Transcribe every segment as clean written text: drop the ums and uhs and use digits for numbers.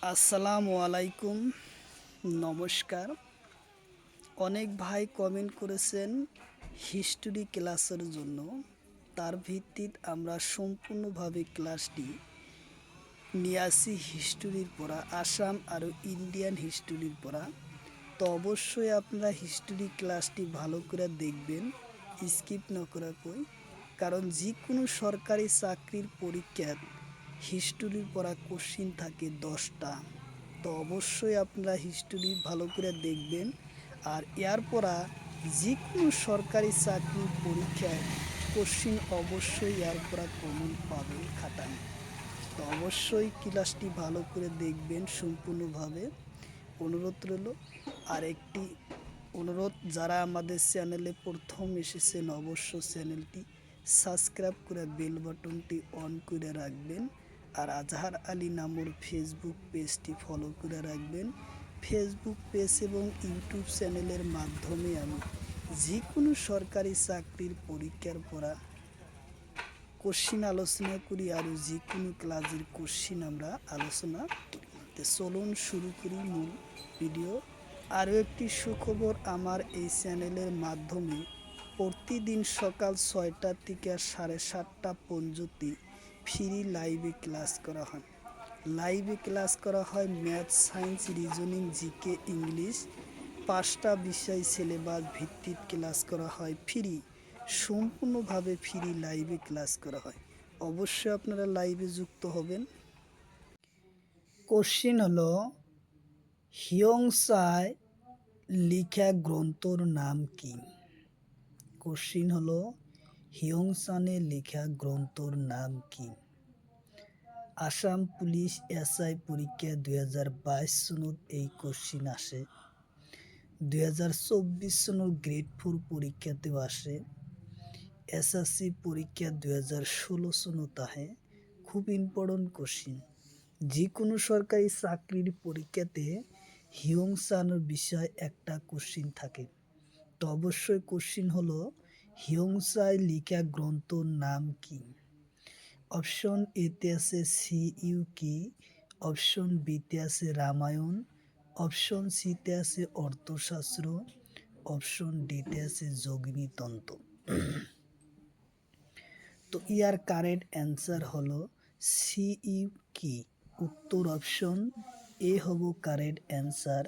আসসালামু আলাইকুম, নমস্কার। অনেক ভাই কমেন্ট করেছেন হিস্টোরি ক্লাসের জন্য। তার ভিত্তিতে আমরা সম্পূর্ণভাবে ক্লাসটি নিয়ে আসি হিস্টোরির পড়া, আসাম আর ইন্ডিয়ান হিস্টোরির পড়া। তো অবশ্যই আপনারা হিস্টোরি ক্লাসটি ভালো করে দেখবেন, স্কিপ না করা কই, কারণ যে কোনো সরকারি চাকরির পরীক্ষার হিস্টোরির পড়া কোশ্চিন থাকে 10টা। তো অবশ্যই আপনারা হিস্টোরি ভালো করে দেখবেন। আর এর পড়া যে কোনো সরকারি চাকরির পরীক্ষায় কোশ্চিন অবশ্যই এর পড়া কমন পাবেন খাতায়। তো অবশ্যই ক্লাসটি ভালো করে দেখবেন সম্পূর্ণভাবে, অনুরোধ রইল। আর একটি অনুরোধ, যারা আমাদের চ্যানেলে প্রথম এসেছেন অবশ্যই চ্যানেলটি সাবস্ক্রাইব করে বেল বাটনটি অন করে রাখবেন। আর আজহার আলী নামর ফেসবুক পেজটি ফলো করে রাখবেন। ফেসবুক পেজ এবং ইউটিউব চ্যানেলের মাধ্যমে আমি যে কোনো সরকারি চাকরির পরীক্ষার পড়া কোশ্চিন আলোচনা করি, আর যে কোনো ক্লাসের কোশ্চিন আমরা আলোচনা করি। তো চলুন শুরু করি মূল ভিডিও। আরও একটি সুখবর, আমার এই চ্যানেলের মাধ্যমে প্রতিদিন সকাল 6টা থেকে 7:30 পর্যন্ত ফ্রি লাইভে ক্লাস করা হয়। লাইভে ক্লাস করা হয় math, science, reasoning, GK, English, 5টা বিষয় সিলেবাস ভিত্তিক ক্লাস করা হয় ফ্রি, সম্পূর্ণভাবে ফ্রি লাইভে ক্লাস করা হয়। অবশ্যই আপনারা লাইভে যুক্ত হবেন। কোশ্চিন হলো, হিয়ংসায় লিখা গ্রন্থর নাম কি? কোশ্চিন হলো, হিয়ংসানে লেখা গ্রন্থর নাম কি? আসাম পুলিশ এসআই পরীক্ষা 2022 সনত এই কোশ্চিন আসে। 2024 সনত গ্রেড 4 পরীক্ষাতেও আসে। এসএসসি পরীক্ষা 2016 সনত আহে। খুব ইম্পর্টেন্ট কোশ্চিন। যে কোনো সরকারি চাকরির পরীক্ষাতে হিয়ংসানের বিষয় একটা কোশ্চিন থাকে। তো অবশ্যই কোশ্চিন হলো, হিয়ংসায় লিখা গ্রন্থর নাম কি? অপশন এতে আছে সিইউকি, অপশন বিতে আছে রামায়ণ, অপশন সিতে আছে অর্থশাস্ত্র, অপশন ডিতে আছে যোগিনীতন্ত্র। তো ইয়ার কারেক্ট অ্যান্সার হলো সিইউকি। উত্তর অপশন এ হব কারেক্ট অ্যান্সার,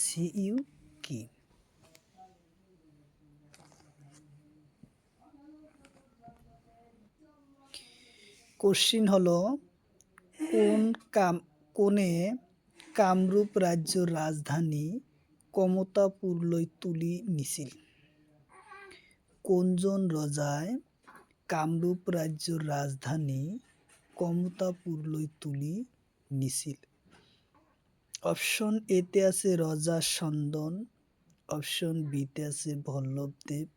সিইউকি। কোশ্চিন হলো, কোনে কামরূপ রাজ্যর রাজধানী কমতাপুরলৈ তুলি নিছিল? কোনজন রজায় কামরূপ রাজ্যর রাজধানী কমতাপুরলৈ তুলি নিছিল? অপশন এতে আছে রজা সন্দন, অপশন বিতে আছে বল্লভদেব,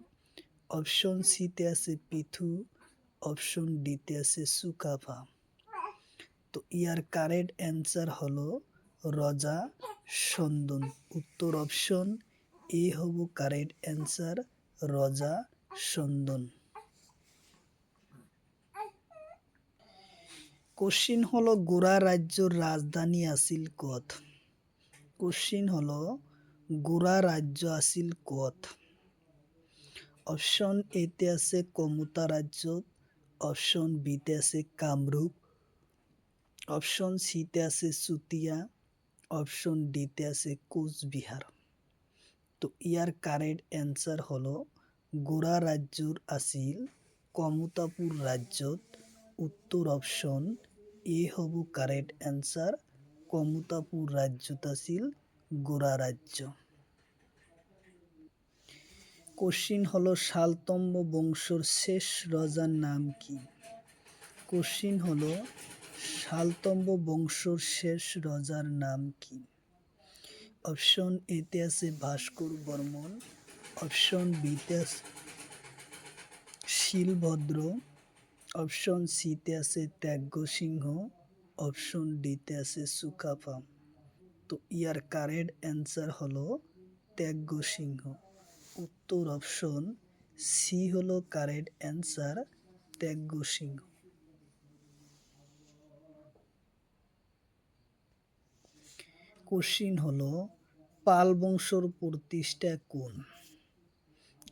অপশন সিতে আছে পিথু, অপশন ডিতে আছে সুকাফা। তো ইয়ার কারেক্ট অ্যান্সার হলো রজা সন্দন। উত্তর অপশন এ হব কারেক্ট অ্যান্সার, রজা সন্দন। কোশ্চিন হলো, গোরা রাজ্যর রাজধানী আছিল কত? কোশ্চিন হলো, গোরা রাজ্য আছিল কত? অপশন এতে আছে কমতা রাজ্য, অপশন বিতে আছে কামরূপ, অপশন সিতে আছে চুতিয়া, অপশন ডিতে আছে কোচবিহার। তো ইয়ার কারেক্ট অ্যান্সার হলো, গোরা রাজ্যর আছিল কমতাপুর রাজ্যত। উত্তর অপশন এ হব কারেক্ট অ্যান্সার, কমতাপুর রাজ্যত আছিল গোরা রাজ্য। কোশ্চিন হলো, শালতম্ব বংশর শেষ রাজার নাম কি? কোশ্চিন হলো, শালতম্ব বংশর শেষ রাজার নাম কি? অপশন এতে আছে ভাস্কর বর্মন, অপশন বিতে আছে শিলভদ্র, অপশন সিতে আছে ত্যাগ সিংহ, অপশন ডিতে আছে সুকাফা। তো ইয়ার কারেক্ট অ্যান্সার হলো ত্যাগ সিংহ। উত্তর অপশন সি হলো কারেক্ট অ্যান্সার, ত্যাগ সিংহ। কোশ্চিন হলো পাল বংশর প্রতিষ্ঠা কোন?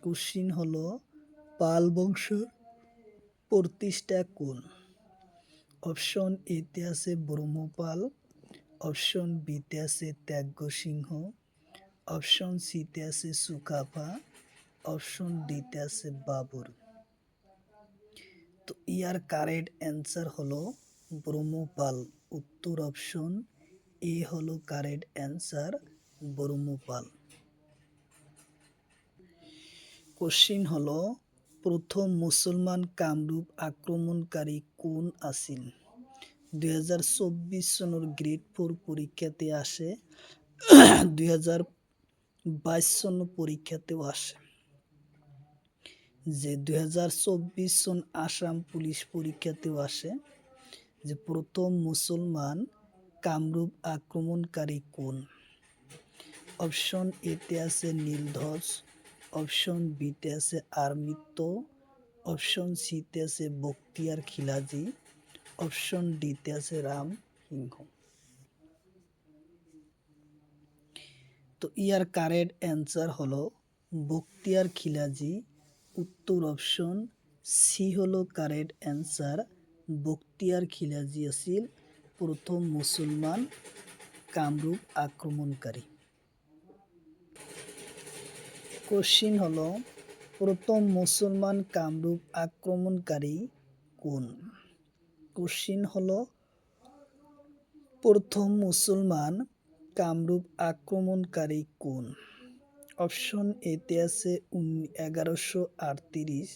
কোশ্চিন হলো পাল বংশর প্রতিষ্ঠা কোন? অপশন এতে আছে ব্রহ্মপাল, অপশন বিতে আছে ত্যাগ সিংহ, অপশন সিতে আছে সুকাফা, অপশন ডিতে আছে বাবর। তো ইয়ার কারেক্ট অ্যান্সার হলো ব্রহ্মপাল। উত্তর অপশন এ হলো কারেক্ট অ্যান্সার, ব্রহ্মপাল। কোশ্চিন হলো প্রথম মুসলমান কামরূপ আক্রমণকারী কোন আছিল? 2024 সনের গ্রেড 4 পরীক্ষাতে আসে, 2022 সন পরীক্ষাতেও আসে। যে 2024 সন আসাম পুলিশ পরীক্ষাতেও আসে যে প্রথম মুসলমান কামরূপ আক্রমণকারী কোন? অপশন এতে আছে নীলধ্বজ, অপশন বিতে আছে আরমিত্য, অপশন সিতে আছে বখতিয়ার খিলাজি, অপশন ডিতে আছে রাম সিংহ। তো ইয়ার কারেক্ট অ্যান্সার হলো বখতিয়ার খিলাজি। উত্তর অপশন সি হলো কারেক্ট অ্যান্সার। বখতিয়ার খিলাজি আছিল প্রথম মুসলমান কামরূপ আক্রমণকারী। কোশ্চিন হলো প্রথম মুসলমান কামরূপ আক্রমণকারী কোন? কোশ্চিন হলো প্রথম মুসলমান কামরূপ আক্রমণকারী কোন? অপশন এতে আছে 1138,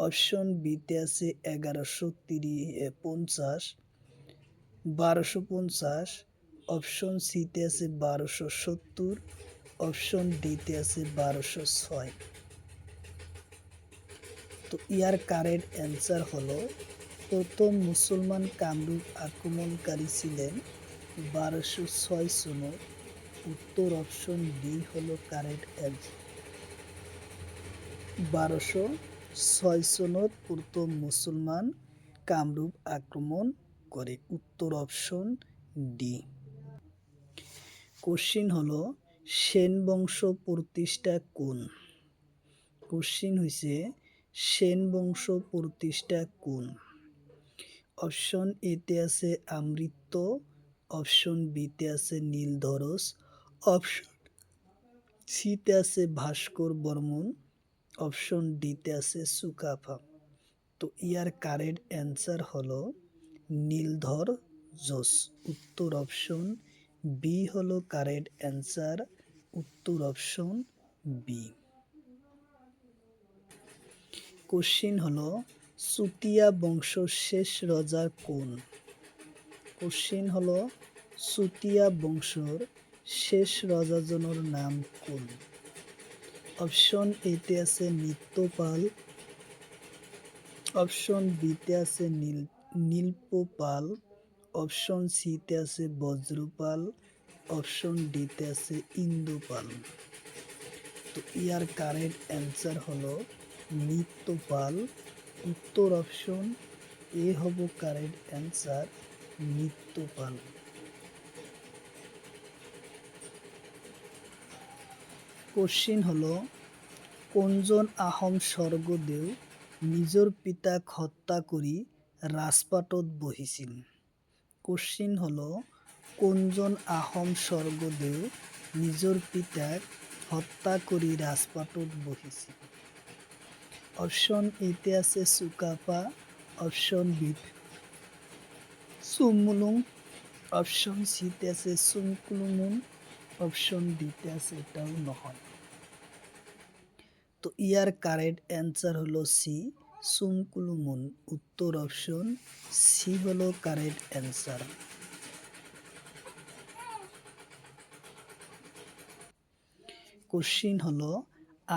অপশন বিতে আছে 1150, 1250, অপশন সিতে আছে 1270, অপশন ডিতে আছে 1206। তো ইয়ার কারেক্ট অ্যান্সার হলো প্রথম মুসলমান কামরূপ আক্রমণকারী ছিলেন 1206 সনের। উত্তর অপশন ডি হলো কারেক্ট অ্যান্সার। 1206 সনত প্রথম মুসলমান কামরূপ আক্রমণ করে। উত্তর অপশন ডি। কোশ্চিন হলো সেন বংশ প্রতিষ্ঠা কোন? কোশ্চিন হইছে সেন বংশ প্রতিষ্ঠা কোন? অপশন এতে আছে আমৃত্য, অপশন বিতে আছে নীলধ্বজ, অপশন সিতে আছে ভাস্কর বর্মন, অপশন ডিতে আছে সুকাফা। তো ইয়ার কারেক্ট অ্যান্সার হলো নীলধ্বজ। উত্তর অপশন বি হলো কারেক্ট অ্যান্সার। উত্তর অপশন বি। কোশ্চিন হলো চুতীয়া বংশ শেষ রাজা কোন? কোশ্চিন হলো চুতীয়া বংশর শেষ রাজাজনের নাম কোন? অপশন এতে আছে নিত্যপাল, অপশন বিতে আছে নীলপপাল, অপশন সিতে আছে বজ্রপাল, অপশন ডিতে আছে ইন্দুপাল। তো ইয়ার কারেক্ট অ্যান্সার হলো নিত্যপাল। উত্তর অপশন এ হব কারেক্ট অ্যান্সার, নিত্যপাল। কোশ্চিন হলো কোনজন আহোম স্বর্গদেউ নিজর পিতাক হত্যা করি রাজপাটত বহিছিল? কোশ্চিন হলো কোনজন আহোম স্বর্গদেউ নিজর পিতাক হত্যা করি রাজপাটত বহিছিল? অপশন এতে আছে সুকাফা, অপশন বি সুমুলুং, অপশন সিতে আছে সুমকুলুমুন, অপশন ডিতে আছে এটাও নহয়। তো ইয়ার কারেক্ট অ্যান্সার হলো সি সুমকুলুমুন। উত্তর অপশন সি হলো কারেক্ট অ্যান্সার। কোশ্চিন হলো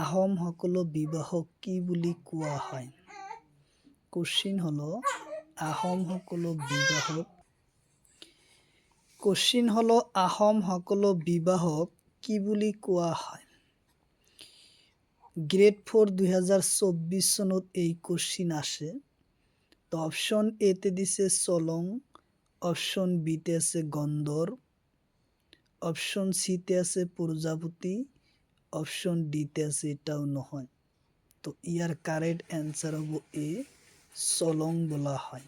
আহোম সকল বিবাহক কি বুলি কোৱা হয়? কোশ্চিন হলো আহোম সকল বিবাহক কোশ্চিন হলো আহোম সকল বিবাহক কি বুলি কোৱা হয়? গ্রেড 4 2024 সনত এই কোশ্চিন আসে। তো অপশন এতে দিছে চলং, অপশন বিতে আছে গন্দর, অপশন সিতে আছে প্রজাপতি, অপশন ডিতে আছে এটাও নহয়। তো ইয়ার কারেক্ট অ্যান্সার হব এ, চলং বলা হয়।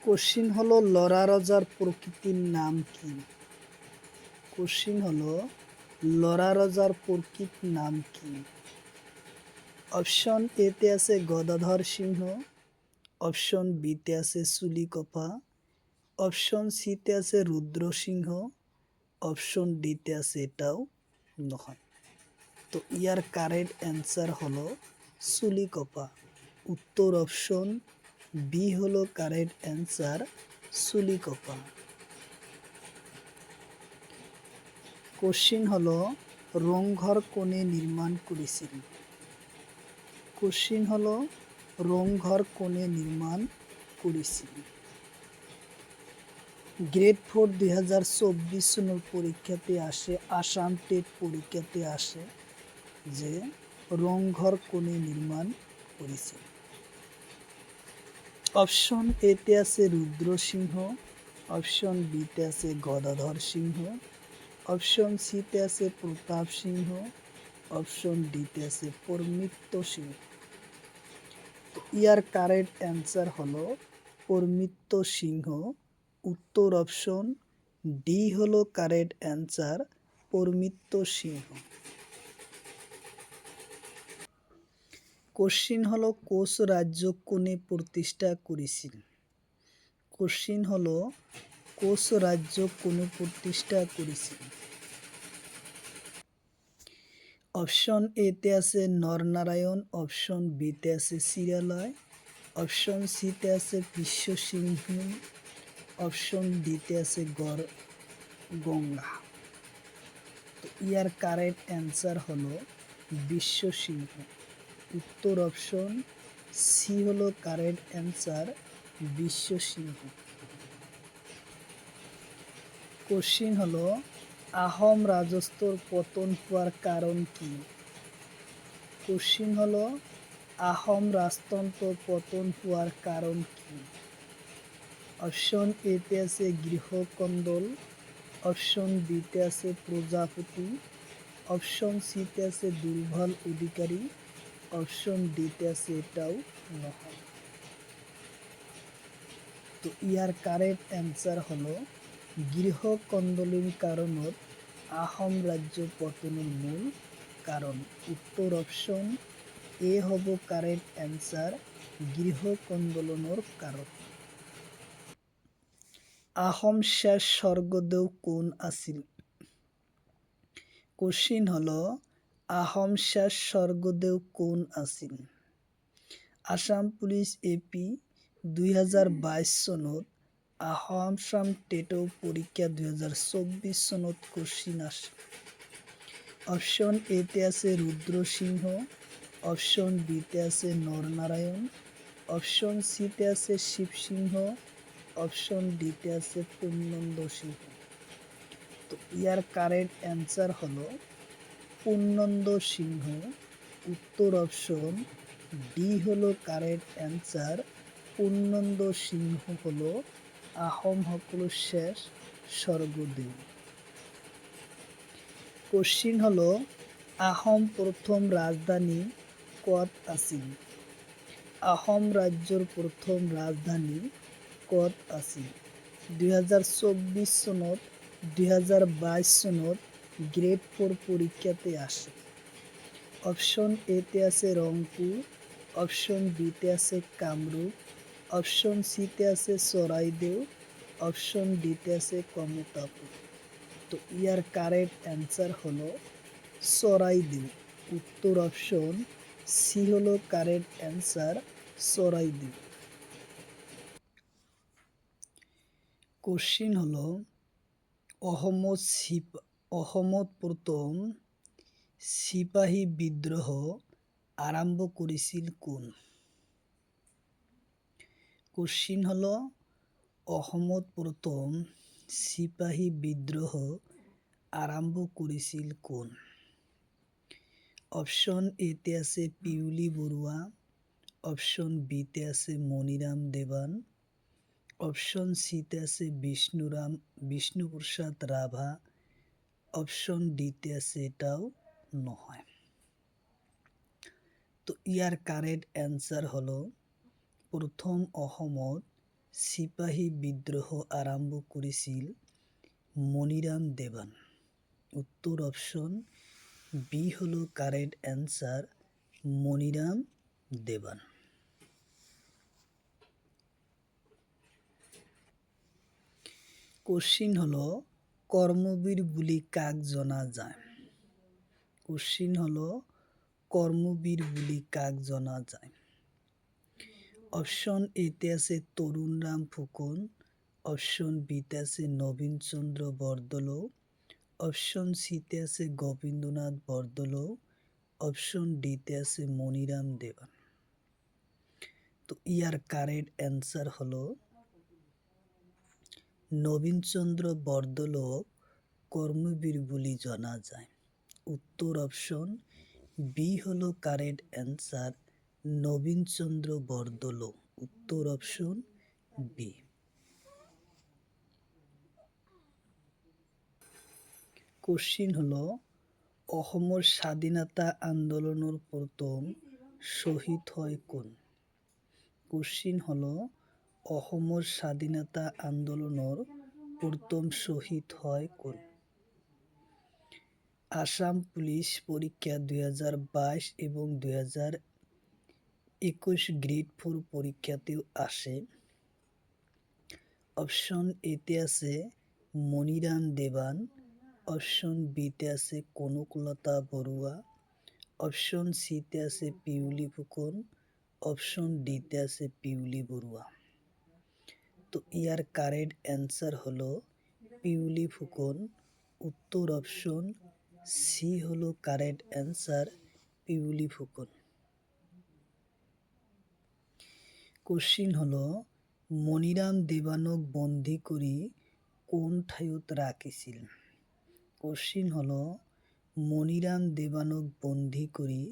কোশ্চিন হলো লরা রজার প্রকৃতির নাম কি? কোশ্চিন হলো লরা রজার প্রকৃত নাম কি? অপশন এতে আছে গদাধর সিংহ, অপশন বিতে আছে চুলিকপা, অপশন সিতে আছে রুদ্র সিংহ, অপশন ডিতে আছে এটাও নহয়। তো ইয়ার কারেক্ট অ্যান্সার হলো চুলিকপা। উত্তর অপশন বি হলো কারেক্ট অ্যান্সার, চুলিকপা। কোশ্চিন হলো রংঘর কোনে নির্মাণ করেছিল? কোশ্চিন হলো রংঘর কোনে নির্মাণ করেছিল? গ্রেড 4 2024 সনের পরীক্ষাতে আসে, আসাম টেট পরীক্ষাতে আসে যে রংঘর কোনে নির্মাণ করেছিল? অপশন এতে আছে রুদ্র সিংহ, অপশন বিতে আছে গদাধর সিংহ, অপশন সিতে আছে প্রতাপ সিংহ, অপশন ডিতে আছে পরমিত্র সিংহ। তো ইয়ার কারেক্ট অ্যান্সার হলো পরমিত্র সিংহ। উত্তর অপশন ডি হলো কারেক্ট অ্যান্সার, পরমিত্র সিংহ। কোশ্চিন হলো কোচ রাজ্য কোনে প্রতিষ্ঠা করেছিল? কোশ্চিন হলো কোচ রাজ্য কোনে প্রতিষ্ঠা করেছিল? অপশন এতে আছে নরনারায়ণ, অপশন বিতে আছে শিরালয়, অপশন সিতে আছে বিশ্বসিংহ, অপশন ডিতে আছে গঙ্গা। তো ইয়ার কারেক্ট অ্যান্সার হলো বিশ্বসিংহ। উত্তর অপশন সি হলো কারেক্ট অ্যান্সার, বিশ্বসিংহ। কোশ্চিন হলো আহোম রাজত্বর পতন হওয়ার কারণ কি? কোশ্চিন হলো আহোম রাজতন্ত্র পতন হওয়ার কারণ কি? অপশন এতে আছে গৃহকন্দল, অপশন বিতে আছে প্রজাপতি, অপশন সিতে আছে দুর্বল অধিকারী, অপশন ডিতে আছে এটাও নহয়। তো ইয়ার কারেক্ট অ্যান্সার হলো গৃহকন্দলের কারণত আহোম রাজ্য পতনের মূল কারণ। উত্তর অপশন এ হব কারেক্ট অ্যান্সার, গৃহকন্দলনের কারণ। আহোম শেষ স্বর্গদেউ কোন আছিল? কোশ্চিন হলো আহোম শেষ স্বর্গদেউ কোন আছিল? আসাম পুলিশ এপি 2022 সনত আসাম টেটও পরীক্ষা 2024 সনত কোশ্চিন আসে। অপশন এতে আছে রুদ্র সিংহ, অপশন বিতে আছে নরনারায়ণ, অপশন সিতে আছে শিবসিংহ, অপশন ডিতে আছে পূর্ণন্দ সিংহ। তো ইয়ার কারেক্ট অ্যান্সার হলো পূর্ণন্দ সিংহ। উত্তর অপশন ডি হলো কারেক্ট অ্যান্সার, পূর্ণন্দ সিংহ হলো আহোম সকলের শেষ স্বর্গদেউ। কোশ্চিন হলো আহোম প্রথম রাজধানী কত আছিল? আহোম রাজ্যর প্রথম রাজধানী কত আছিল? 2024 সনত 2022 সনত গ্রেড 4 পরীক্ষাতে আসে। অপশন এতে আছে রংপুর, অপশন বিতে আছে কামরূপ, অপশন সিতে আছে চৰাইদেউ, অপশন ডিতে আছে কমতাপুর। তো ইয়ার কারেক্ট অ্যান্সার হলো চৰাইদেউ। উত্তর অপশন সি হলো কারেক্ট অ্যান্সার, চৰাইদেউ। কোশ্চিন হলো অহমদ প্রথম সিপাহী বিদ্রোহ আরম্ভ করেছিল কোন? কোশ্চিন হলো অহমদ প্রথম সিপাহী বিদ্রোহ আরম্ভ করেছিল কোন? অপশন এতে আছে পিউলি বড়ুয়া, অপশন বিতে আছে মনিরাম দেবান, অপশন সিতে আছে বিষ্ণুপ্রসাদ রাভা। অপশন ডিতে আছে এটাও নহয়। তো ইয়ার কারেক্ট অ্যান্সার হলো প্রথম অসমত চিপাহী বিদ্রোহ আরম্ভ করেছিল মনিরাম দেৱান। উত্তর অপশন বি হলো correct answer, Maniram Dewan. Question হলো কর্মবীর বুলি কাক জনা যায়। কোশ্চিন হলো কর্মবীর বুলি কাক জনা যায়। অপশন এতে আছে তরুণরাম ফুকন। অপশন বিতে আছে নবীনচন্দ্র বরদলৈ। অপশন সিতে আছে গোবিন্দনাথ বরদলৈ। অপশন ডিতে আছে মনিরাম দেৱান। তো ইয়ার কারেক্ট অ্যান্সার হলো নবীনচন্দ্র বরদলৈক কর্মবীর বুলি জনা যায়। উত্তর অপশন বি হলো কারেক্ট অ্যান্সার, নবীনচন্দ্র বরদলৈ। উত্তর অপশন বি। কোশ্চিন হলো অসমৰ স্বাধীনতা আন্দোলনৰ প্ৰথম শ্বহীদ হয় কোন। কোশ্চিন হলো অসমৰ স্বাধীনতা আন্দোলনৰ প্রথম শহীদ হয় কোন। আসাম পুলিশ পরীক্ষা 2022 এবং 2021 গ্রেড 4 পরীক্ষাতেও আসে। অপশন এতে আছে মনিরাম দেৱান। অপশন বিতে আছে কনকলতা বৰুৱা। অপশন সিতে আছে পিউলি ফুকন। অপশন ডিতে আছে পিউলি বৰুৱা। তো ইয়ার কারেক্ট অ্যান্সার হলো পিউলি ফুকন। উত্তর অপশন সি হলো কারেক্ট অ্যান্সার, পিউলি ফুকন। কোশ্চিন হলো মনিরাম দেৱানক বন্দী কৰি কোন ঠাইত ৰাখিছিল। কোশ্চিন হলো মনিরাম দেৱানক বন্দী কৰি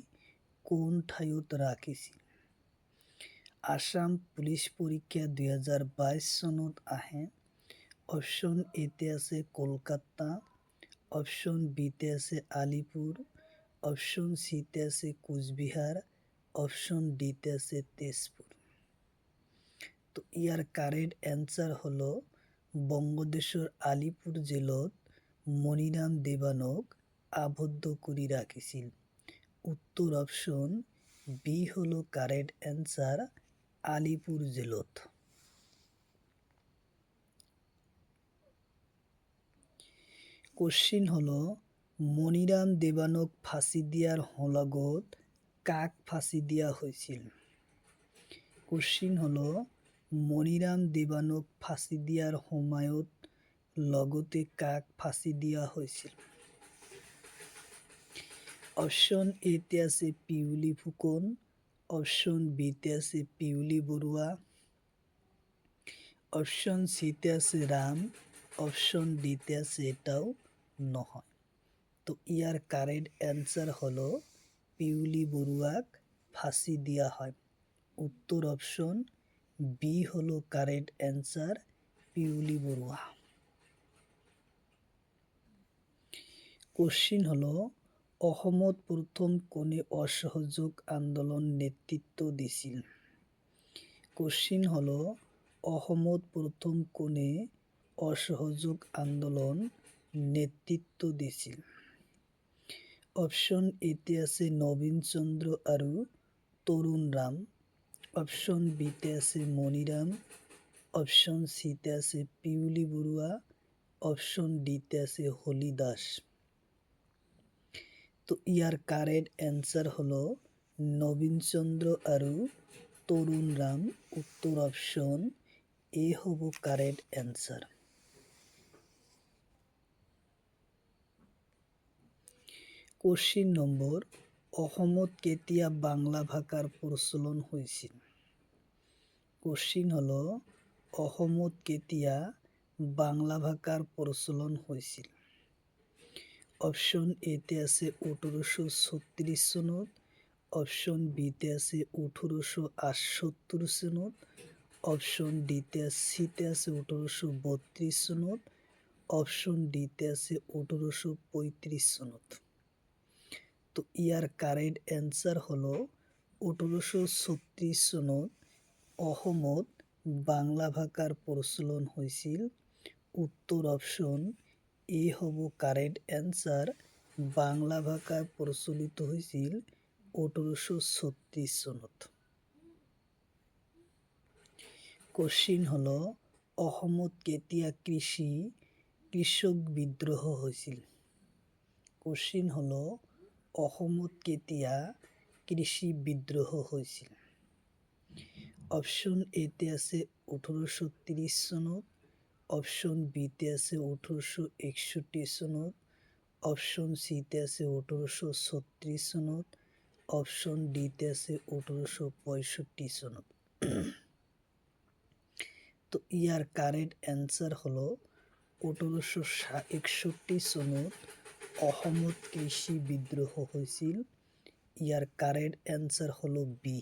কোন ঠাইত ৰাখিছিল। আসাম পুলিশ পরীক্ষা 2022 চনত আহে। অপশন এতে আছে কলকাতা। অপশন বিতে আছে আলিপুর। অপশন সিতে আছে কোচবিহার। অপশন ডিতে আছে তেজপুর। তো ইয়ার কারেক্ট অ্যান্সার হলো বঙ্গদেশৰ আলিপুর জেলত মনিরাম দেৱানক আবদ্ধ করে রাখিছিল। উত্তর অপশন বি হলো কারেক্ট অ্যান্সার, আলিপুর জেলত। কোশ্চিন হলো মনিরাম দেৱানক ফাঁসি দিয়াৰ লগত কাক ফাঁসি দিয়া হৈছিল। কোশ্চিন হলো মনিরাম দেৱানক ফাঁসি দিয়াৰ সময়ত লগতে কাক ফাঁসি দিয়া হৈছিল। অপশন এতে আছে পিউলি ফুকন। অপশন বিতে আছে পিউলি বৰুৱা। অপশন সিতে আছে রাম। অপশন ডিতে আছে এটাও নহয়। তো ইয়ার কারেক্ট অ্যান্সার হলো পিউলি বৰুৱাক ফাঁসি দিয়া হয়। উত্তর অপশন বি হলো কারেক্ট অ্যান্সার, পিউলি বৰুৱা। কোশ্চিন হলো অসমত প্রথম কোনে অসহযোগ আন্দোলন নেতৃত্ব দিছিল। কোশ্চিন হলো অসমত প্রথম কোনে অসহযোগ আন্দোলন নেতৃত্ব দিছিল। অপশন এতে আছে নবীনচন্দ্র আৰু তৰুণৰাম। অপশন বিতে আছে মনিরাম। অপশন সিতে আছে পিউলি বৰুৱা। অপশন ডিতে আছে হলি দাস। তো ইয়ার কারেক্ট অ্যান্সার হলো নবীনচন্দ্র আৰু তৰুণরাম। উত্তর অপশন এ হব কারেক্ট অ্যান্সার। কোশ্চিন নম্বৰ অসমত কেতিয়া বাংলা ভাষাৰ প্ৰচলন হৈছিল। কোশ্চিন হলো অসমত কেতিয়া বাংলা ভাষাৰ প্ৰচলন হৈছিল। অপশন এতে আছে 1836 চনত। অপশন বিতে আছে 1878 চনত। অপশন ডিতে সিতে আছে 1832 সনত, অপশন ডিতে আছে 1835 সনত। তো ইয়ার কারেক্ট অ্যান্সার হলো 1836 সনত অহমদ বাংলা ভাষার প্রচলন হয়েছিল। উত্তর অপশন এ হব কারেক্ট অ্যান্সার। বাংলা ভাষা প্রচলিত হয়েছিল 1836 সনত। কোশ্চিন হলো অসমত কেতিয়া কৃষক বিদ্রোহ হৈছিল? কোশ্চিন হলো অসমত কেতিয়া কৃষি বিদ্রোহ হৈছিল? অপশন এতে আছে 1830 সনত, অপশন বিতে আছে 1861 সনত, অপশন সিতে আছে 1836 সনত, অপশন ডিতে আছে 1865 সনত। তো ইয়ার কারেক্ট অ্যান্সার হলো 1861 সনত অসমত কৃষি বিদ্রোহ হয়েছিল। ইয়ার কারেক্ট অ্যান্সার হলো বি।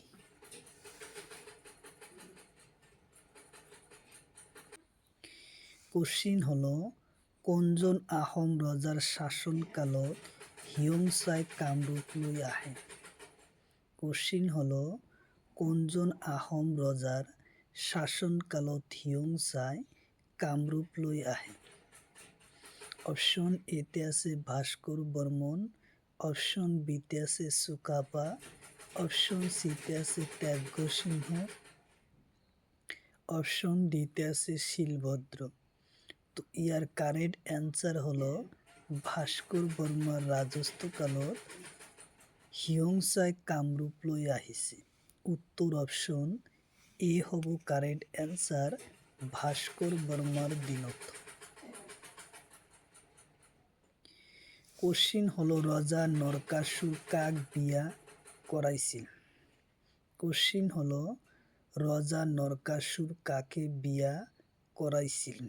কোশ্চিন হলো কোনজন আহোম ৰজাৰ শাসনকালত হিয়ংচাই কামৰূপলৈ আহে? কোশ্চিন হলো কোনজন আহোম ৰজাৰ শাসনকালত হিয়ংচাই কামৰূপলৈ আহে? অপশন এতে আছে ভাস্কর বর্মন, অপশন বিতে আছে চুকাফা, অপশন সিতে আছে ত্যাগ সিংহ, অপশন ডিতে আছে শিলভদ্র। তো ইয়ার কারেক্ট অ্যান্সার হলো ভাস্কর বর্মার রাজত্বকালত হিয়ংচাই কামৰূপলৈ আহিছে। উত্তর অপশন এ হব কারেক্ট অ্যান্সার, ভাস্কর বর্মার দিনত। কোশ্চিন হলো রজা নরকাসুর কাক বিয়া করাইছিল? কোশ্চিন হলো রজা নরকাসুর কাকে বিয়া করাইছিল?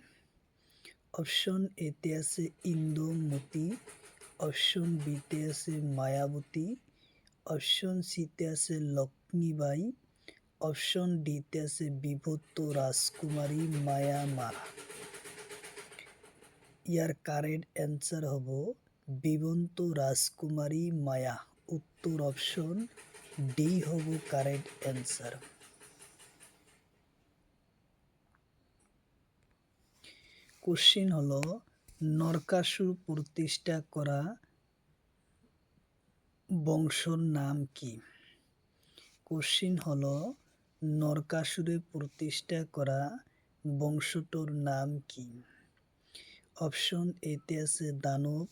অপশন এতে আছে ইন্দ্রমতি, অপশন বিতে আছে মায়াবতী, অপশন সিতে আছে লক্ষ্মীবাই, অপশন ডিতে আছে বিভক্ত রাজকুমারী মায়া মারা। ইয়ার কারেক্ট অ্যান্সার হব বিবন্ত রাজকুমারী মায়া। উত্তর অপশন ডি হব কারেক্ট অ্যান্সার। কোশ্চিন হলো নরকাসুর প্রতিষ্ঠা করা বংশর নাম কি? কোশ্চিন হলো নরকাসুরে প্রতিষ্ঠা করা বংশটোর নাম কি? অপশন এতে আছে দানব,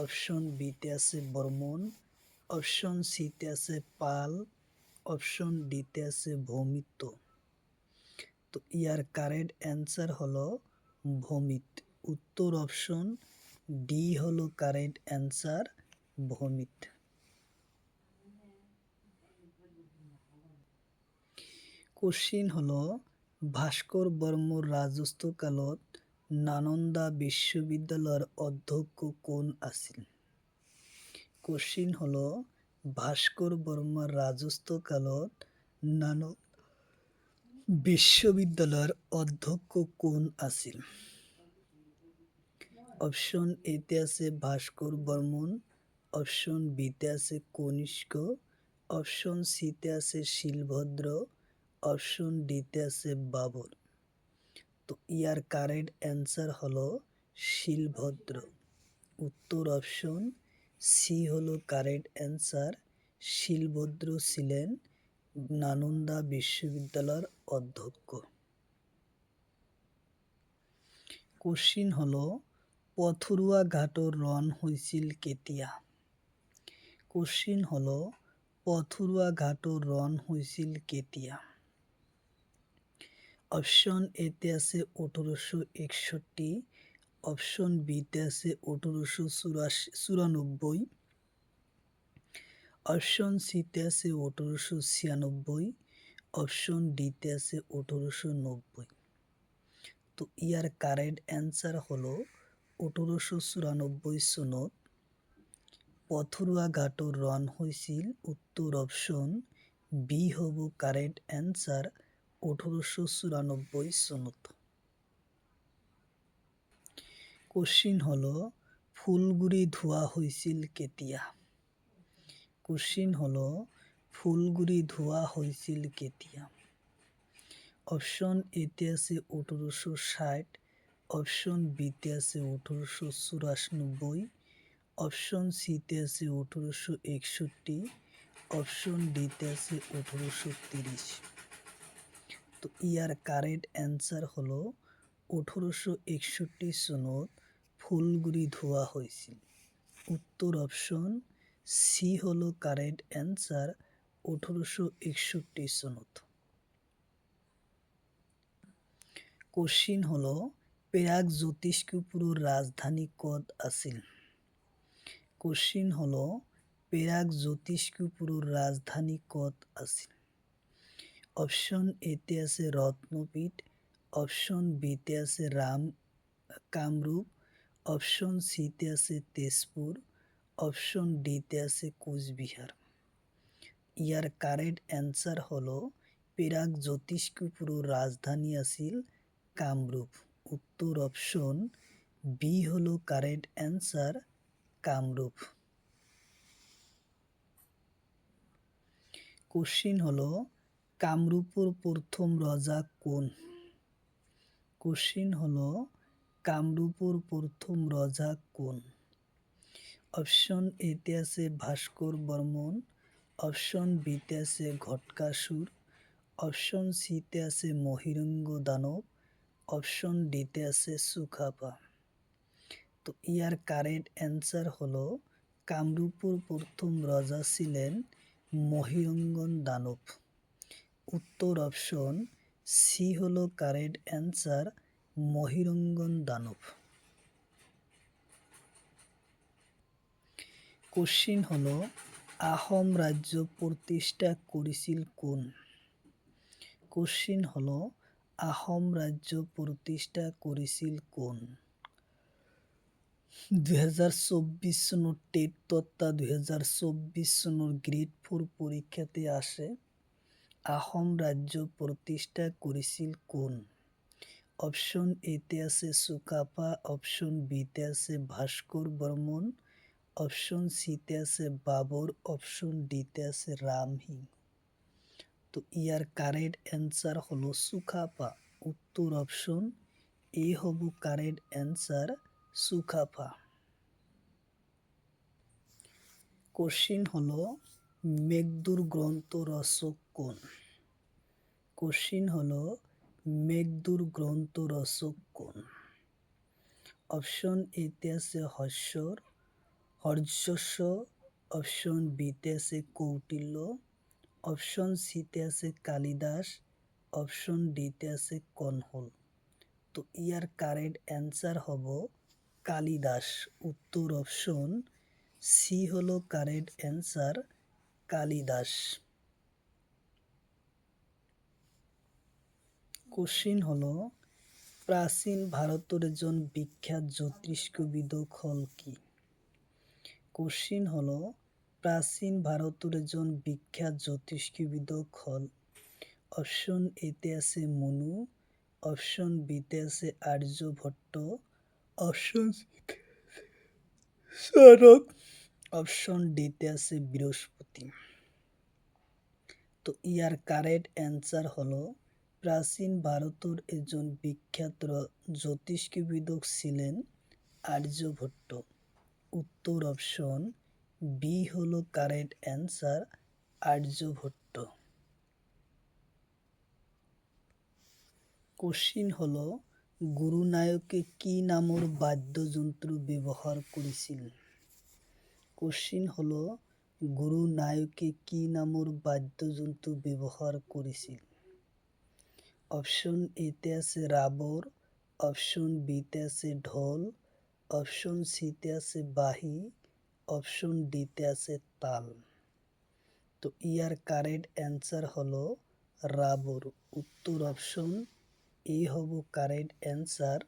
অপশন বিতে আছে বর্মন, অপশন সিতে আছে পাল, অপশন ডিতে আছে ভৌমিত্র। তো ইয়ার কারেক্ট অ্যান্সার হলো ভৌমিত। উত্তর অপশন ডি হলো কারেক্ট অ্যান্সার, ভৌমিত। কোশ্চিন হলো ভাস্কর বর্মর রাজত্বকালত নালন্দা বিশ্ববিদ্যালয়ের অধ্যক্ষ কোন আছিল? কোশ্চিন হলো ভাস্কর বর্মার রাজত্বকালত নালন্দা বিশ্ববিদ্যালয়ের অধ্যক্ষ কোন আছিল? অপশন এতে আছে ভাস্কর বর্মন, অপশন বিতে আছে কনিষ্ক, অপশন সিতে আছে শিলভদ্র, অপশন ডিতে আছে বাবর। তো ইয়ার কারেক্ট অ্যান্সার হলো শিলভদ্র। উত্তর অপশন সি হলো কারেক্ট অ্যান্সার। শিলভদ্র ছিলেন নালন্দা বিশ্ববিদ্যালয়ের অধ্যক্ষ। কোশ্চিন হলো পথৰুৱা ঘাটৰ ৰণ হৈছিল কেতিয়া? কোশ্চিন হলো পথৰুৱা ঘাটৰ রণ হৈছিল কেতিয়া? অপশন এতে আছে 1861, অপশন বিতে আছে 1894, অপশন সিতে আছে 1896, অপশন ডিতে আছে 1890। তো ইয়ার কারেক্ট অ্যান্সার হলো 1894 সনত পথৰুৱা ঘাটৰ রণ হৈছিল। উত্তর অপশন বি হব কারেক্ট অ্যান্সার, 1894 সনত। কোশ্চিন হলো ফুলগুড়ি ধোয়া হৈছিল কেতিয়া? কোশ্চিন হলো ফুলগুড়ি ধোয়া হৈছিল কেতিয়া? অপশন এতে আছে 1860, অপশন বিতে আছে 1894, অপশন সিতে আছে 1861, অপশন ডিতে আছে 1830। তো ইয়ার কারেক্ট অ্যান্সার হলো 1861 সনত ফুলগুড়ি ধোয়া হয়েছিল। উত্তর অপশন সি হলো কারেক্ট অ্যান্সার, 1861 সনত। কোশ্চিন হলো প্রাগ জ্যোতিষ্কপুরের রাজধানী কত আছিল? কোশ্চিন হলো প্রাগ জ্যোতিষ্কপুরের রাজধানী কত আছিল? অপশন এতে আছে রত্নপীঠ, অপশন বিতে আছে কামরূপ, অপশন সিতে আছে তেজপুর, অপশন ডিতে আছে কোচবিহার। ইয়ার কারেক্ট অ্যান্সার হলো প্রাগ জ্যোতিষ্কপুরের রাজধানী আছিল কামরূপ। উত্তর অপশন বি হলো কারেক্ট অ্যান্সার, কামরূপ। কোশ্চিন হলো কামরূপের প্রথম রাজা কোন? কোশ্চিন হলো কামরূপের প্রথম রাজা কোন? অপশন এতে আছে ভাস্কর বর্মন, অপশন বিতে আছে ঘটকাসুর, অপশন সিতে আছে মহিরঙ্গ দানব, অপশন ডিতে আছে সুখাপা। তো ইয়ার কারেক্ট অ্যান্সার হলো কামরূপের প্রথম রাজা ছিলেন মহিরঙ্গন দানব। উত্তর অপশন সি হলো কারেক্ট অ্যান্সার, মহিরঙ্গন দানব। কোশ্চিন হলো আহোম রাজ্য প্রতিষ্ঠা করেছিল কোন? কোশ্চিন হলো আহোম রাজ্য প্রতিষ্ঠা করেছিল কোন? 2024 সনের টেট তথা 2024 সনের গ্রেড 4 পরীক্ষাতে আসে আহোম রাজ্য প্রতিষ্ঠা করেছিল কোন? অপশন এতে আছে সুকাপা, অপশন বিতে আছে ভাস্কর বর্মন, অপশন সিতে আছে বাবর, অপশন ডিতে আছে রামহিং। তো ইয়ার কারেক্ট অ্যান্সার হলো সুখাপা। উত্তর অপশন এ হব কারেক্ট অ্যান্সার, সুখাপা। কোশ্চিন হলো মেঘদূত গ্রন্থ রচক কোন? কোশ্চিন হলো মেঘদূত গ্রন্থ রচক কোন? অপশন এতে আছে হর্যশ্ব, অপশন বিতে আছে কৌটিল্য, অপশন সিতে আছে কালিদাস, অপশন ডিতে আছে কনহল। তো ইয়ার কারেক্ট অ্যান্সার হব কালিদাস। উত্তর অপশন সি হলো কারেক্ট অ্যান্সার, কালিদাস। কোশ্চিন হলো প্রাচীন ভারতের একজন বিখ্যাত জ্যোতিষ্কবিদ হল কি? কোশ্চিন হলো প্রাচীন ভারতের একজন বিখ্যাত জ্যোতিষ্কবিদ হল। অপশন এতে আছে মনু, অপশন বিতে আছে আর্যভট্ট, অপশন সিতে চাণক্য, অপশন ডিতে আছে বৃহস্পতি। তো ইয়ার কারেক্ট অ্যান্সার হলো প্রাচীন ভারতের একজন বিখ্যাত জ্যোতিষ্কবিদ ছিলেন আর্যভট্ট। উত্তর অপশন বি হলো কারেক্ট অ্যান্সার, আর্যভট্ট। কোশ্চিন হলো গুরু নায়কে কি নামের বাদ্যযন্ত্র ব্যবহার করেছিল? কোশ্চিন হলো গুরু নায়কে কি নামের বাদ্যযন্ত্র ব্যবহার করেছিল? অপশন এতে আছে রাবর, অপশন বিতে আছে ঢোল, অপশন সিতে আছে বাঁশি, অপশন ডিতে আছে তাল। তো ইয়ার কারেক্ট অ্যান্সার হলো রাবর। উত্তর অপশন এ হব কারেক্ট অ্যান্সার,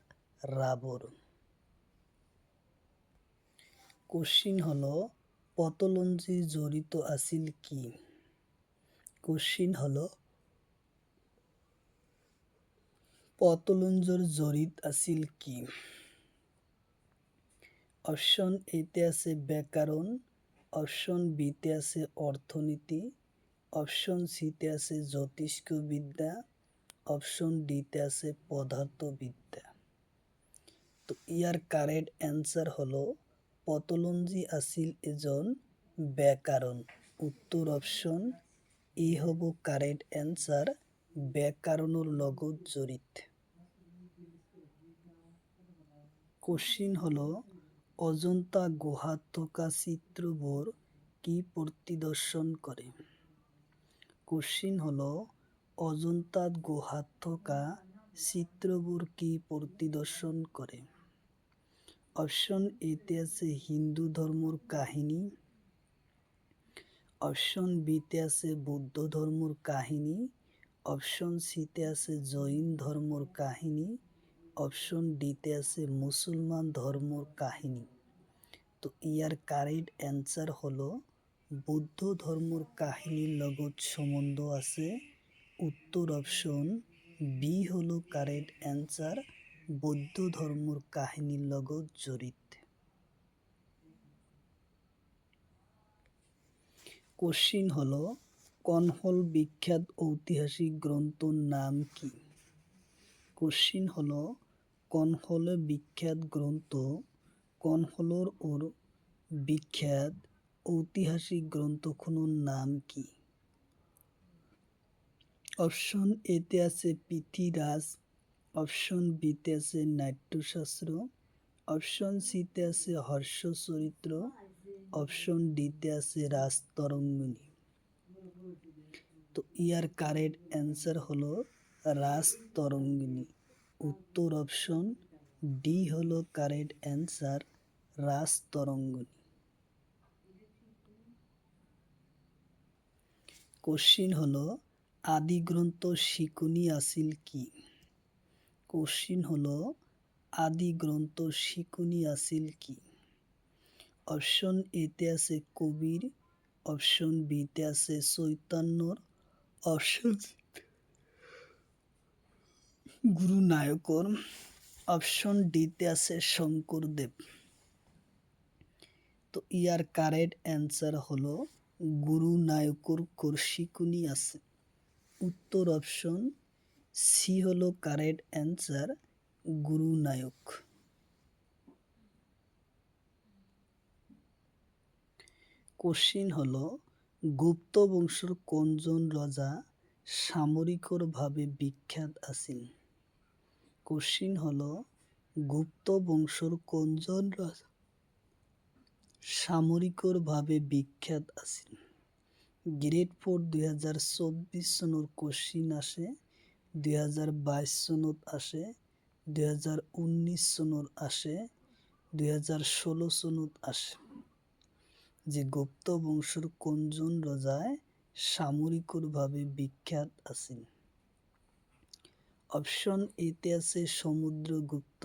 রাবর। কোশ্চিন হলো পতঞ্জলি জড়িত আছিল কি? কোশ্চিন হলো পতঞ্জলির জড়িত আছিল কি? অপশন এতে আছে ব্যাকরণ, অপশন বিতে আছে অর্থনীতি, অপশন সিতে আছে জ্যোতিষ্কবিদ্যা, অপশন ডিতে আছে পদার্থবিদ্যা। তো ইয়ার কারেক্ট অ্যান্সার হলো পতঞ্জলি আছিল এজন ব্যাকরণ। উত্তর অপশন ই হব কারেক্ট অ্যান্সার, ব্যাকরণের লগত জড়িত। কোশ্চিন হলো অজন্তা গুহাত থকা চিত্রবোৰ কি প্রতিদর্শন করে? কোশ্চিন হলো অজন্তা গুহাত থকা চিত্রবোৰ কি প্রতিদর্শন করে? অপশন এতে আছে হিন্দু ধর্মর কাহিনী, অপশন বিতে আছে বৌদ্ধ ধর্মর কাহিনী, অপশন সিতে আছে জৈন ধর্মর কাহিনী, অপশন ডিতে আছে মুসলমান ধর্মর কাহিনী। তো ইয়ার কারেক্ট অ্যান্সার হলো বৌদ্ধ ধর্মর কাহিনীর লগত সম্বন্ধ আছে। উত্তর অপশন বি হলো কারেক্ট অ্যান্সার, বৌদ্ধ ধর্মর কাহিনীর লগত জড়িত। কোশ্চিন হলো কনহল বিখ্যাত ঐতিহাসিক গ্রন্থর নাম কি? কোশ্চিন হলো কনহলের বিখ্যাত গ্রন্থ, কনহলর ওর বিখ্যাত ঐতিহাসিক গ্রন্থগুলোর নাম কি? অপশন এতে আছে পৃথ্বীরাজ, অপশন বিতে আছে নাট্যশাস্ত্র, অপশন সিতে আছে হর্ষচরিত্র, অপশন ডিতে আছে রাজতরঙ্গিনী। তো ইয়ার কারেক্ট অ্যান্সার হলো রাজতরঙ্গিনী। উত্তর অপশন ডি হলো কারেক্ট অ্যান্সার, রাজতরঙ্গিনী। কোশ্চিন হলো আদি গ্রন্থ শিকুনি আছিল কি? কোশ্চিন হলো আদি গ্রন্থ শিকুনি আছিল কি? অপশন এতে আছে কবির, অপশন বিতে আছে চৈতন্যর, অপশন গুরু নায়কর, অপশন ডিতে আছে শঙ্করদেব। তো ইয়ার কারেক্ট অ্যান্সার হলো গুরু নায়কর শিকুনি আছে। উত্তর অপশন সি হলো কারেক্ট অ্যান্সার, গুরু নায়ক। কোশ্চিন হলো গুপ্ত বংশের কোনজন রাজা সামরিকভাবে বিখ্যাত আছেন? কোশ্চিন হলো গুপ্ত বংশের কোনজন রাজা সামরিকভাবে বিখ্যাত আছেন? গ্রেড 4 2024 চনৰ কোশ্চিন আসে, 2022 চনত আসে, 2019 চনত আসে, 2016 চনত আসে। যে গুপ্ত বংশের কোনজন রজায় সামরিকভাবে বিখ্যাত আছেন? অপশন এতে আছে সমুদ্রগুপ্ত,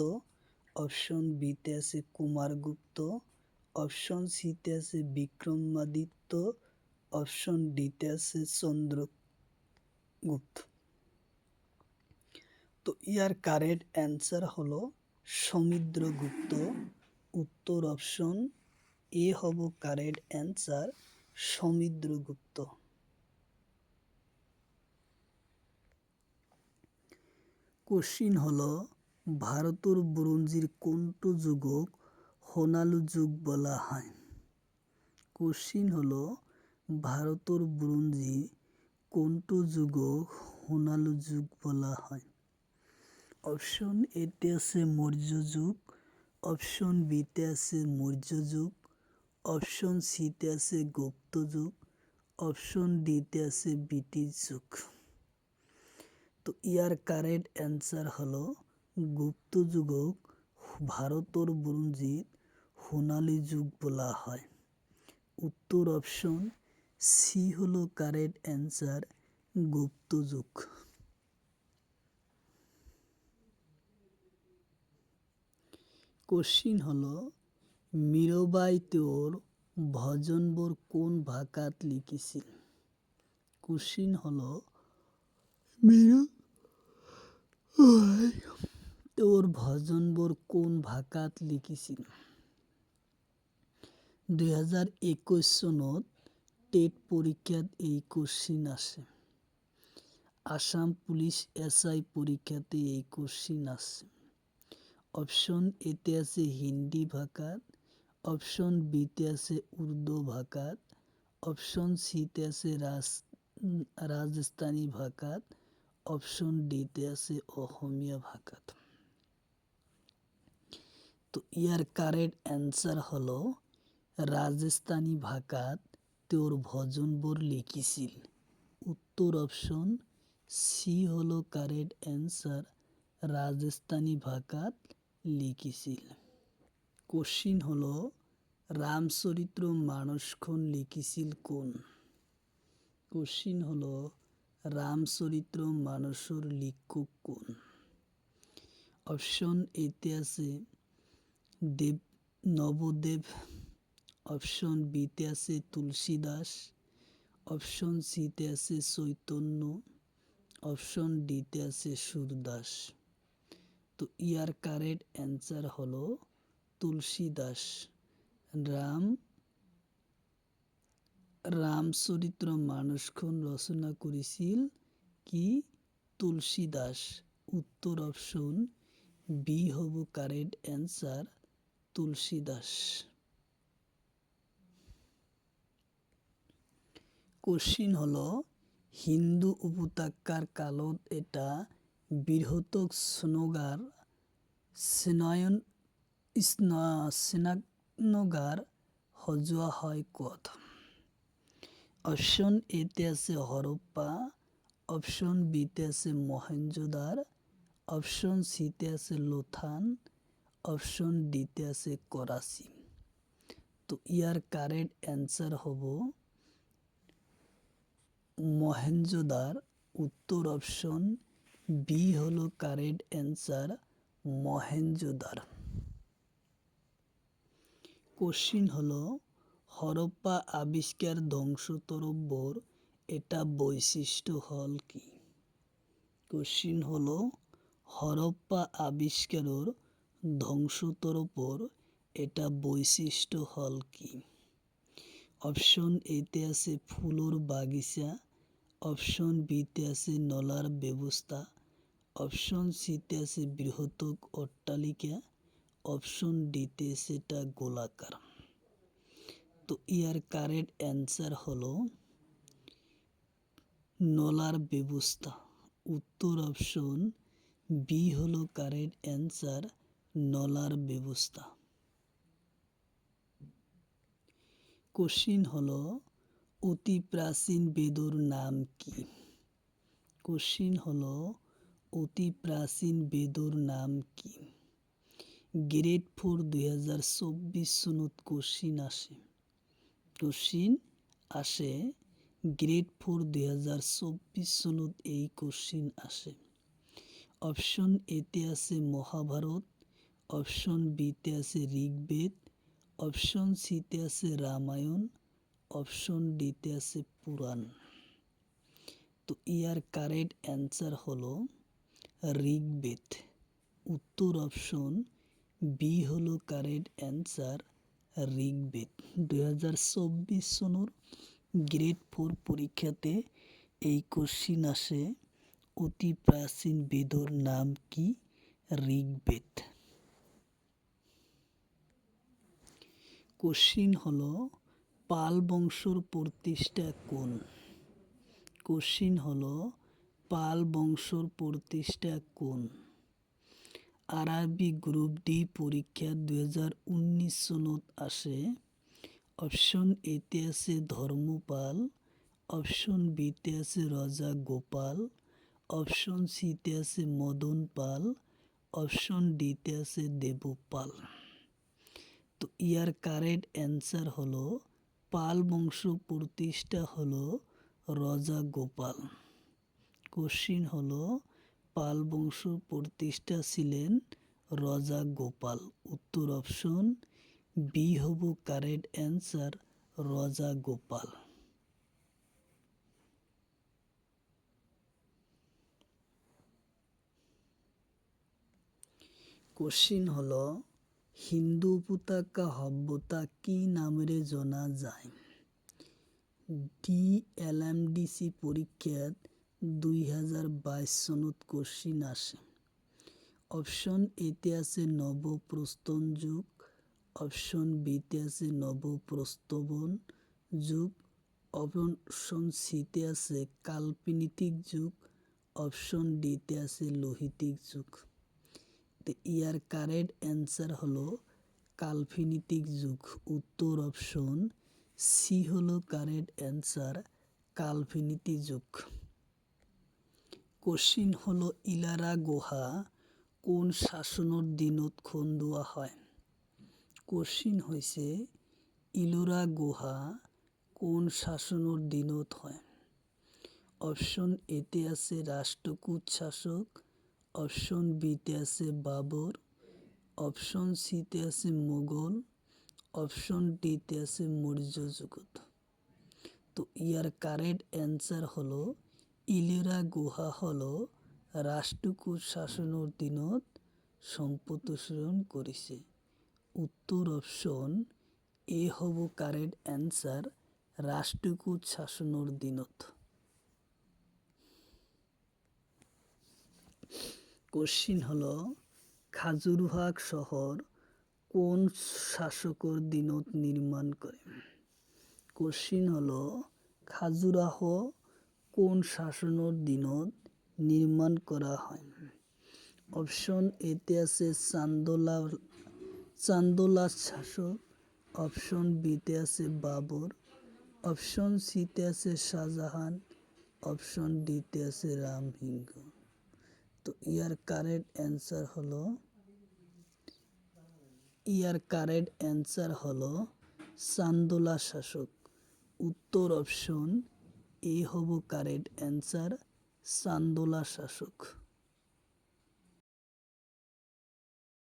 অপশন বিতে আছে কুমারগুপ্ত, অপশন সিতে আছে বিক্রমাদিত্য, অপশন ডিতে আছে চন্দ্রগুপ্ত। তো ইয়ার কারেক্ট অ্যান্সার হলো সমুদ্রগুপ্ত। উত্তর অপশন এ হব কারেক্ট অ্যান্সার, সমুদ্রগুপ্ত। কোশ্চিন হলো ভারতের ব্রোঞ্জের কোনটো যুগক সোণালী যুগ বলা হয়? কোশ্চিন হলো ভারতের ব্রোঞ্জে কোনটো যুগক সোণালী যুগ বলা হয়? অপশন এতে আছে মৌর্য যুগ, অপশন বিতে আছে মৌর্য যুগ, অপশন সিতে আছে গুপ্ত যুগ, অপশন ডিতে আছে ব্রিটিশ যুগ। তো ইয়ার কারেক্ট অ্যান্সার হলো গুপ্ত যুগক ভারতের ব্রোঞ্জের সোণালী যুগ বলা হয়। উত্তর অপশন সি হলো কারেক্ট অ্যান্সার, গুপ্ত যুগ। কোশ্চিন হলো মীরাবাই তেওঁৰ ভজনবোৰ কোন ভাষাত লিখিছিল? কোশ্চিন হলো তোর ভজনবোৰ কোন ভাষাত লিখিছিল? 2021 চনত টেট পৰীক্ষাত এই কোশ্চিন আছে। আসাম পুলিচ SI পৰীক্ষাতে এই কোশ্চিন আছে। অপশন এতে আছে হিন্দি ভাষাত, অপশন বিতে আছে উর্দু ভাষাত, অপশন সিতে আছে রাজস্থানী ভাষাত, অপশন ডিতে আছে অসমীয়া ভাষাত। তো ইয়ার কারেক্ট অ্যান্সার হলো রাজস্থানী ভাষাত তোর ভজনবোৰ লিখিছিল। উত্তর অপশন সি হলো কারেক্ট অ্যান্সার, রাজস্থানী ভাষাত লিখিছিল। কোশ্চিন হলো রামচরিত্র মানসখন লিখিছিল কোন? কোশ্চিন হলো রামচরিত্র মানসর লেখক কোন? অপশন এতে আছে নবদেব, অপশন বিতে আছে তুলসীদাস, অপশন সিতে আছে চৈতন্য, অপশন ডিতে আছে সুরদাস। তো ইয়ার কারেক্ট অ্যান্সার হলো তুলসীদাস। রামচরিত্র মানসখন রচনা করেছিল কি? তুলসীদাস। উত্তর অপশন বি হব কারেক্ট অ্যান্সার, তুলসীদাস। কোশ্চিন হলো হিন্দু উপত্যকার কালত এটা বৃহত্তক স্নানাগার সজোৱা হয় ক'ত? অপশন এতে আছে হরপ্পা, অপশন বিতে আছে মহেঞ্জোদার, অপশন সিতে আছে লোথান, অপশন ডিতে আছে করাচি। তো ইয়ার কারেক্ট অ্যান্সার হব মহেঞ্জোদার। উত্তর অপশন বি হলো কারেক্ট অ্যান্সার, মহেঞ্জোদার। কোশ্চিন হলো হরপ্পা আবিষ্কার ধ্বংসস্তূপৰ এটা বৈশিষ্ট্য হল কি? কোশ্চিন হলো হরপ্পা আবিষ্কারের ধ্বংসস্তূপৰ এটা বৈশিষ্ট্য হল কি? অপশন এতে আছে ফুলের বাগিচা, অপশন বিতে আছে নলার ব্যবস্থা, অপশন সিতে আছে বৃহত্তক অট্টালিকা, অপশন ডিতে সেটা গোলাকার। তো ইয়ার কারেক্ট অ্যান্সার হলো নলার ব্যবস্থা। উত্তর অপশন বি হলো কারেক্ট অ্যান্সার, নলার ব্যবস্থা। কোশ্চিন হলো অতি প্রাচীন বেদর নাম কি? কোশ্চিন হলো অতি প্রাচীন বেদর নাম কি? গ্রেড 4 2024 চনত কোশ্চিন আসে। গ্রেড 4 2024 চনত এই কোশ্চিন আসে। অপশন এতে আছে মহাভারত, অপশন বিতে আছে ঋগ্বেদ, অপশন সিতে আছে রামায়ণ, অপশন ডিতে আছে পুরাণ। তো ইয়ার কারেক্ট অ্যান্সার হলো ঋগ্বেদ। উত্তর অপশন বি হলো কারেক্ট অ্যান্সার, ঋগ্বেদ। 2024 সনের গ্রেড 4 পরীক্ষাতে এই কোশ্চিন আসে, অতি প্রাচীন বেদর নাম কি? ঋগ্বেদ। কোশ্চিন হলো পাল বংশর প্রতিষ্ঠা কোন? কোশ্চিন হলো পাল বংশর প্রতিষ্ঠা কোন? আরবি গ্রুপ ডি পরীক্ষা 2019 সনত আসে। অপশন এতে আছে ধর্মপাল, অপশন বিতে আছে রাজা গোপাল, অপশন সিতে আছে মদন পাল, অপশন ডিতে আছে দেবপাল। তো ইয়ার কারেক্ট অ্যান্সার হলো পাল বংশ প্রতিষ্ঠা হলো রাজা গোপাল। কোশ্চিন হলো পাল বংশ প্রতিষ্ঠা ছিলেন রাজা গোপাল। উত্তর অপশন বি হব কারেক্ট অ্যান্সার, রাজা গোপাল। কোশ্চিন হলো হিন্দু উপত্যকা সভ্যতা কি নামেৰে জনা যায়? DLMDC পৰীক্ষাত 2022 চনত কোশ্চিন আসে। অপশন এতে আছে নবপ্রস্তন যুগ, অপশন বিতে আছে নবপ্রস্তবন যুগ, অপশন সিতে আছে কালপেনিতিক যুগ, অপশন ডিতে আছে লোহিতিক যুগ। তো ইয়ার কারেক্ট অ্যান্সার হলো কালপেনিতিক যুগ। উত্তর অপশন সি হলো কারেক্ট অ্যান্সার, কালপেনিতিক যুগ। কোশ্চিন হলো ইলারা গুহা কোন শাসনৰ দিনত খন্দোৱা হয়? কোশ্চিন হৈছে ইলোৰা গুহা কোন শাসনৰ দিনত হয়? অপশন এতে আছে রাষ্ট্রকূট শাসক, অপশন বিতে আছে বাবর, অপশন সিতে আছে মোগল, অপশন ডিতে আছে মৌর্য যুগত। তো ইয়ার কারেক্ট অ্যান্সার হলো ইলোরা গুহা হলো রাষ্ট্রকূট শাসনের দিনত সম্প্রসারণ করেছে। উত্তর অপশন এ হব কারেক্ট অ্যান্সার, রাষ্ট্রকূট শাসনের দিনত। কোশ্চিন হলো খাজুরাহো শহর কোন শাসকের দিনত নির্মাণ করে? কোশ্চিন হলো খাজুরাহো কোন শাসনের দিনত নির্মাণ করা হয়? অপশন এতে আছে চান্দোলা শাসক, অপশন বিতে আছে বাবর, অপশন সিতে আছে শাহজাহান, অপশন ডিতে আছে রামসিংহ। তো ইয়ার কারেক্ট অ্যান্সার হলো চান্দোলা শাসক। উত্তর অপশন এ হব কারেক্ট অ্যান্সার, চান্দোলা শাসক।